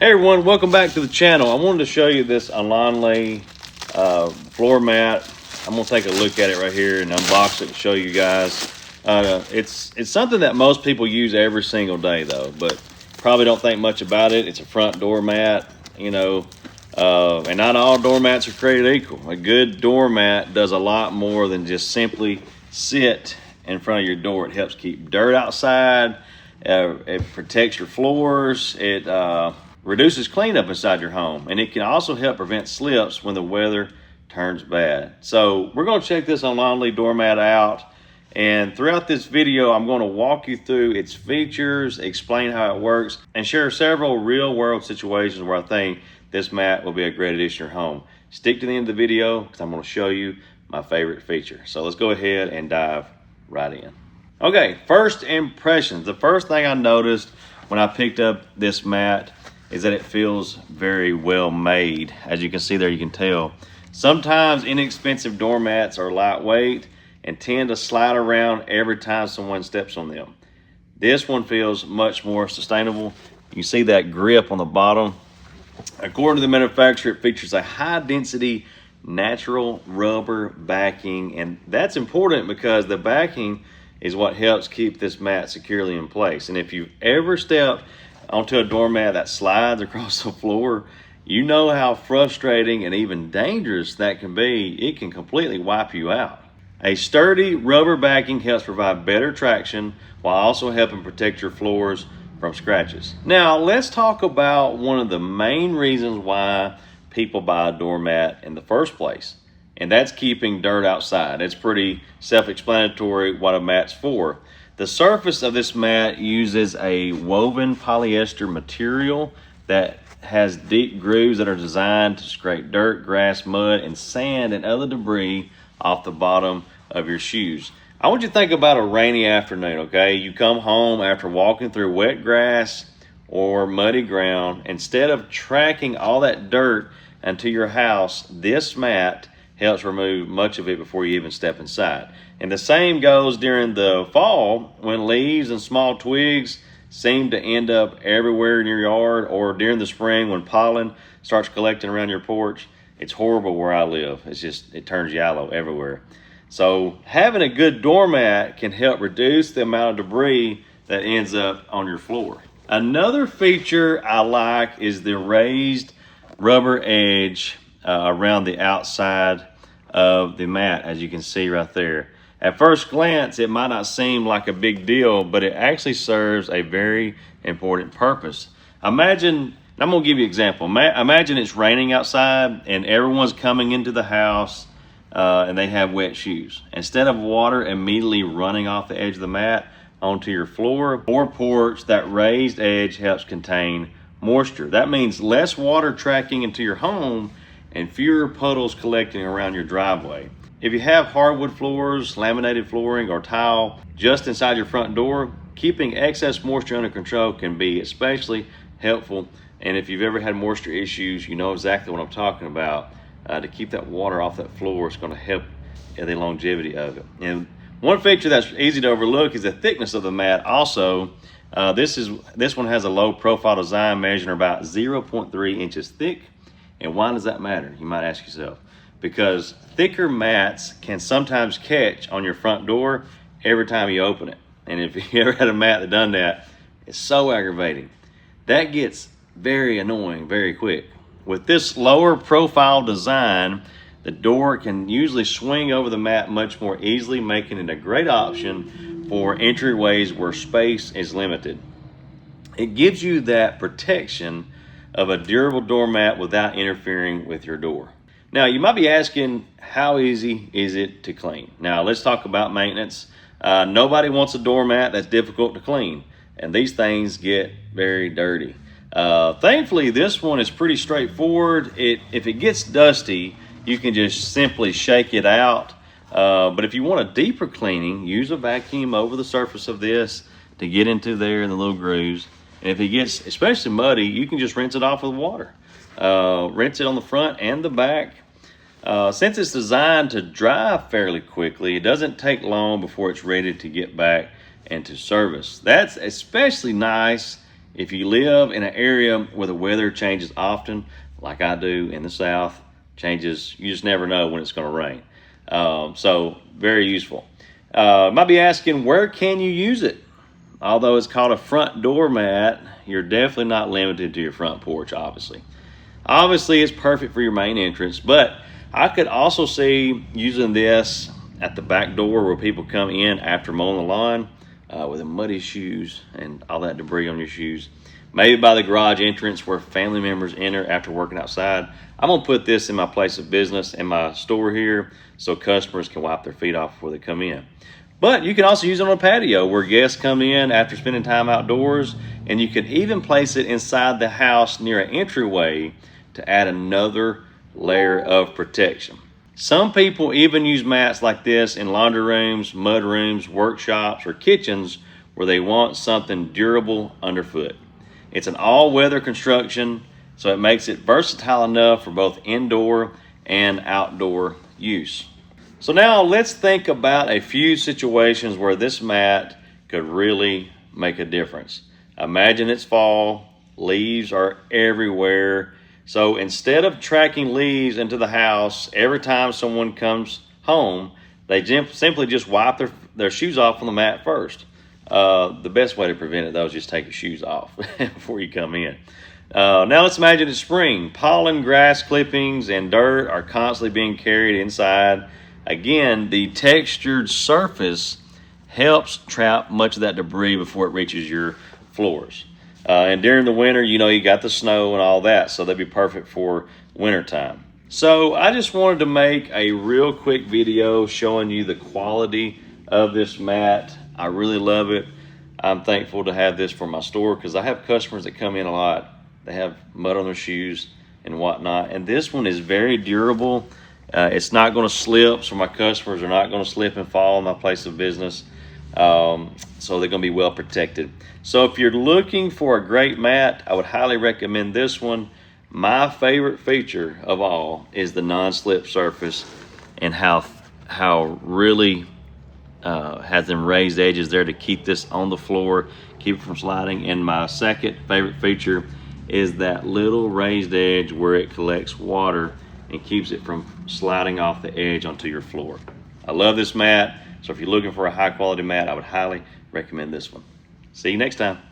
Hey everyone, welcome back to the channel. I wanted to show you this OLANLY floor mat. I'm gonna take a look at it right here and unbox it and show you guys. It's something that most people use every single day though, but probably don't think much about it. It's a front door mat, you know, and not all doormats are created equal. A good doormat does a lot more than just simply sit in front of your door. It helps keep dirt outside. It protects your floors. It reduces cleanup inside your home, and it can also help prevent slips when the weather turns bad. So we're going to check this OLANLY doormat out, and throughout this video I'm going to walk you through its features, explain how it works, and share several real-world situations where I think this mat will be a great addition to your home. Stick to the end of the video because I'm going to show you my favorite feature. So let's go ahead and dive right in. Okay, first impressions. The first thing I noticed when I picked up this mat is that it feels very well made. As you can see there, you can tell. Sometimes inexpensive doormats are lightweight and tend to slide around every time someone steps on them. This one feels much more sustainable. You can see that grip on the bottom. According to the manufacturer, it features a high density natural rubber backing, and that's important because the backing is what helps keep this mat securely in place. And if you've ever stepped onto a doormat that slides across the floor, you know how frustrating and even dangerous that can be. It can completely wipe you out. A sturdy rubber backing helps provide better traction while also helping protect your floors from scratches. Now let's talk about one of the main reasons why people buy a doormat in the first place, and that's keeping dirt outside. It's pretty self-explanatory what a mat's for. The surface of this mat uses a woven polyester material that has deep grooves that are designed to scrape dirt, grass, mud, and sand and other debris off the bottom of your shoes. I want you to think about a rainy afternoon, okay? You come home after walking through wet grass or muddy ground. Instead of tracking all that dirt into your house, this mat helps remove much of it before you even step inside. And the same goes during the fall when leaves and small twigs seem to end up everywhere in your yard, or during the spring when pollen starts collecting around your porch. It's horrible where I live. It turns yellow everywhere. So having a good doormat can help reduce the amount of debris that ends up on your floor. Another feature I like is the raised rubber edge around the outside of the mat, as you can see right there. At first glance, it might not seem like a big deal, but it actually serves a very important purpose. Imagine, I'm gonna give you an example. Imagine it's raining outside and everyone's coming into the house and they have wet shoes. Instead of water immediately running off the edge of the mat onto your floor or porch, that raised edge helps contain moisture. That means less water tracking into your home and fewer puddles collecting around your driveway. If you have hardwood floors, laminated flooring, or tile just inside your front door, keeping excess moisture under control can be especially helpful. And if you've ever had moisture issues, you know exactly what I'm talking about. To keep that water off that floor, it's going to help the longevity of it. And one feature that's easy to overlook is the thickness of the mat. Also, this one has a low profile design measuring about 0.3 inches thick. And why does that matter? You might ask yourself. Because thicker mats can sometimes catch on your front door every time you open it. And if you ever had a mat that done that, it's so aggravating. That gets very annoying very quick. With this lower profile design, the door can usually swing over the mat much more easily, making it a great option for entryways where space is limited. It gives you that protection of a durable doormat without interfering with your door. Now, you might be asking, how easy is it to clean? Now, let's talk about maintenance. Nobody wants a doormat that's difficult to clean, and these things get very dirty. Thankfully, this one is pretty straightforward. If it gets dusty, you can just simply shake it out. But if you want a deeper cleaning, use a vacuum over the surface of this to get into there in the little grooves. And if it gets especially muddy, you can just rinse it off with water. Rinse it on the front and the back. Since it's designed to dry fairly quickly, it doesn't take long before it's ready to get back into service. That's especially nice If you live in an area where the weather changes often, like I do in the South, changes, you just never know when it's going to rain. So very useful. Might be asking, where can you use it? Although it's called a front door mat, you're definitely not limited to your front porch, obviously. Obviously, it's perfect for your main entrance, but I could also see using this at the back door where people come in after mowing the lawn with the muddy shoes and all that debris on your shoes. Maybe by the garage entrance where family members enter after working outside. I'm going to put this in my place of business in my store here so customers can wipe their feet off before they come in. But you can also use it on a patio where guests come in after spending time outdoors, and you can even place it inside the house near an entryway to add another layer of protection. Some people even use mats like this in laundry rooms, mud rooms, workshops, or kitchens where they want something durable underfoot. It's an all-weather construction, so it makes it versatile enough for both indoor and outdoor use. So now let's think about a few situations where this mat could really make a difference. Imagine it's fall, leaves are everywhere. So instead of tracking leaves into the house every time someone comes home, they simply just wipe their shoes off on the mat first. The best way to prevent it, though, is just take your shoes off before you come in. Now let's imagine it's spring. Pollen, grass clippings, and dirt are constantly being carried inside. Again, the textured surface helps trap much of that debris before it reaches your floors. And during the winter, you know, you got the snow and all that, so they'd be perfect for wintertime. So I just wanted to make a real quick video showing you the quality of this mat. I really love it. I'm thankful to have this for my store because I have customers that come in a lot. They have mud on their shoes and whatnot, and this one is very durable. It's not going to slip, so my customers are not going to slip and fall in my place of business. So they're going to be well protected. So if you're looking for a great mat, I would highly recommend this one. My favorite feature of all is the non-slip surface and how really has them raised edges there to keep this on the floor, keep it from sliding. And my second favorite feature is that little raised edge where it collects water and keeps it from sliding off the edge onto your floor. I love this mat, so if you're looking for a high quality mat, I would highly recommend this one. See you next time.